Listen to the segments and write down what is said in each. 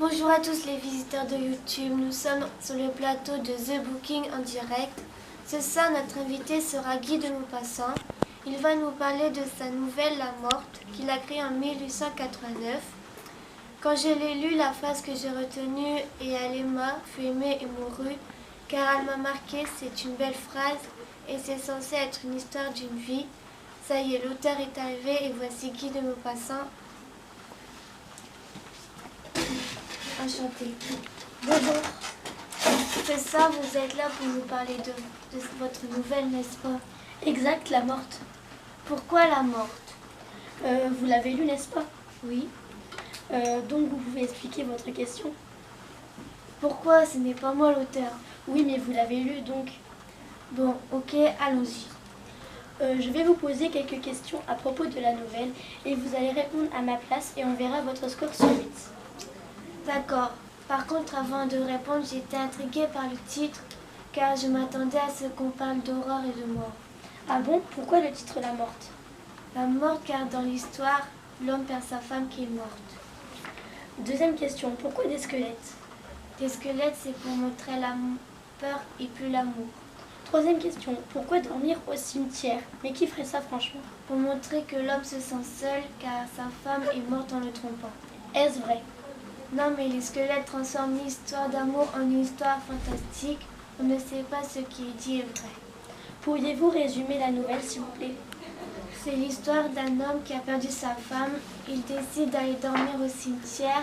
Bonjour à tous les visiteurs de YouTube, nous sommes sur le plateau de The Booking en direct. Ce soir, notre invité sera Guy de Maupassant. Il va nous parler de sa nouvelle La Morte, qu'il a créée en 1889. Quand je l'ai lu, la phrase que j'ai retenue « Et Alema fut aimée et mourut » car elle m'a marqué, c'est une belle phrase et c'est censé être une histoire d'une vie. Ça y est, l'auteur est arrivé et voici Guy de Maupassant. Enchanté. Bonjour. C'est ça, vous êtes là pour nous parler de votre nouvelle, n'est-ce pas? Exact, La Morte. Pourquoi La Morte? Vous l'avez lu, n'est-ce pas? Oui. Donc vous pouvez expliquer votre question? Pourquoi? Ce n'est pas moi l'auteur. Oui, mais vous l'avez lu, donc... Bon, ok, allons-y. Je vais vous poser quelques questions à propos de la nouvelle et vous allez répondre à ma place et on verra votre score sur 8. D'accord. Par contre, avant de répondre, j'étais intriguée par le titre, car je m'attendais à ce qu'on parle d'aurore et de mort. Ah bon? Pourquoi le titre La Morte? La morte, car dans l'histoire, l'homme perd sa femme qui est morte. Deuxième question, pourquoi des squelettes? Des squelettes, c'est pour montrer la peur et plus l'amour. Troisième question, pourquoi dormir au cimetière? Mais qui ferait ça franchement? Pour montrer que l'homme se sent seul, car sa femme est morte en le trompant. Est-ce vrai? Non, mais les squelettes transforment l'histoire d'amour en une histoire fantastique. On ne sait pas ce qui est dit est vrai. Pourriez-vous résumer la nouvelle, s'il vous plaît? C'est l'histoire d'un homme qui a perdu sa femme. Il décide d'aller dormir au cimetière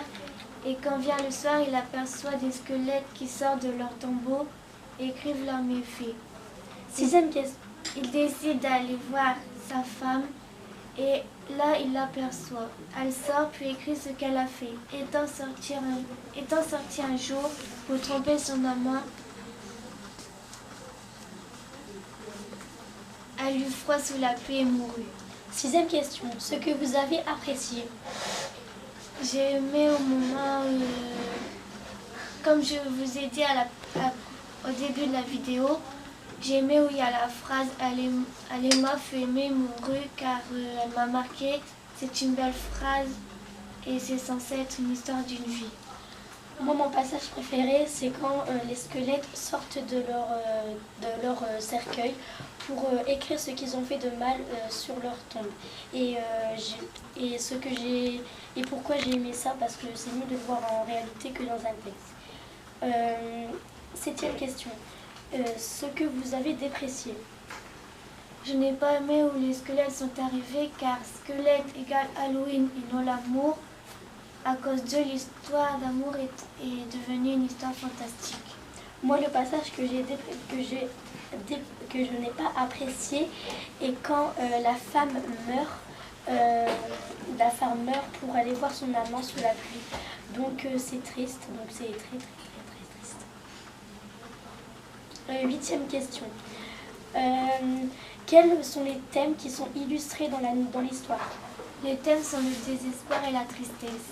et quand vient le soir, il aperçoit des squelettes qui sortent de leur tombeau et écrivent leurs méfaits. Sixième question. Il décide d'aller voir sa femme et là, il l'aperçoit. Elle sort puis écrit ce qu'elle a fait. Étant sortie un jour pour tromper son amant, elle eut froid sous la pluie et mourut. Sixième question, ce que vous avez apprécié? J'ai aimé au moment où, comme je vous ai dit au début de la vidéo, j'ai aimé où il y a la phrase « Alema fut aimée, mourut » car elle m'a marqué. C'est une belle phrase et c'est censé être une histoire d'une vie. Moi, mon passage préféré, c'est quand les squelettes sortent de leur cercueil pour écrire ce qu'ils ont fait de mal sur leur tombe. Et pourquoi j'ai aimé ça? Parce que c'est mieux de le voir en réalité que dans un texte. Septième question. Ce que vous avez déprécié? Je n'ai pas aimé où les squelettes sont arrivés car squelette égale Halloween et non l'amour. À cause de l'histoire d'amour est devenue une histoire fantastique. Moi, le passage que je n'ai pas apprécié est quand la femme meurt pour aller voir son amant sous la pluie. Donc c'est triste, donc c'est très triste. Huitième question. Quels sont les thèmes qui sont illustrés dans l'histoire? Les thèmes sont le désespoir et la tristesse.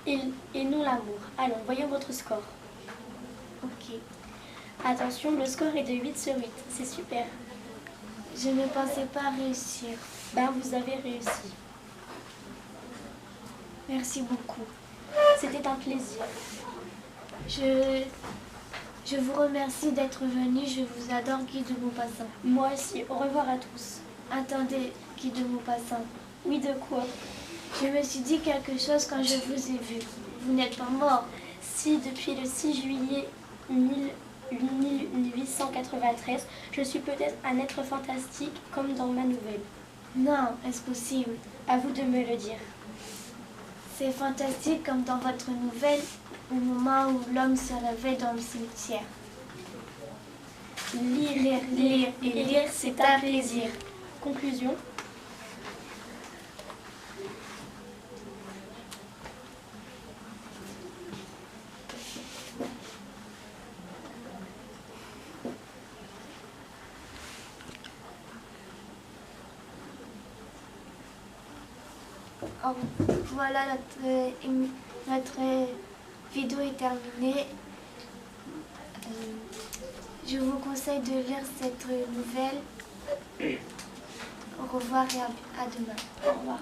Et non l'amour. Allons, voyons votre score. Ok. Attention, le score est de 8 sur 8. C'est super. Je ne pensais pas réussir. Ben, vous avez réussi. Merci beaucoup. C'était un plaisir. Je vous remercie d'être venu. Je vous adore, Guy de Maupassant. Moi aussi. Au revoir à tous. Attendez, Guy de Maupassant. Oui, de quoi? Je me suis dit quelque chose quand je vous ai vu. Vous n'êtes pas mort? Si, depuis le 6 juillet 1893, je suis peut-être un être fantastique comme dans ma nouvelle. Non, est-ce possible? À vous de me le dire. C'est fantastique comme dans votre nouvelle, au moment où l'homme se réveille dans le cimetière. Lire et lire, c'est un plaisir. Conclusion. Voilà, notre vidéo est terminée. Je vous conseille de lire cette nouvelle. Au revoir et à demain. Au revoir.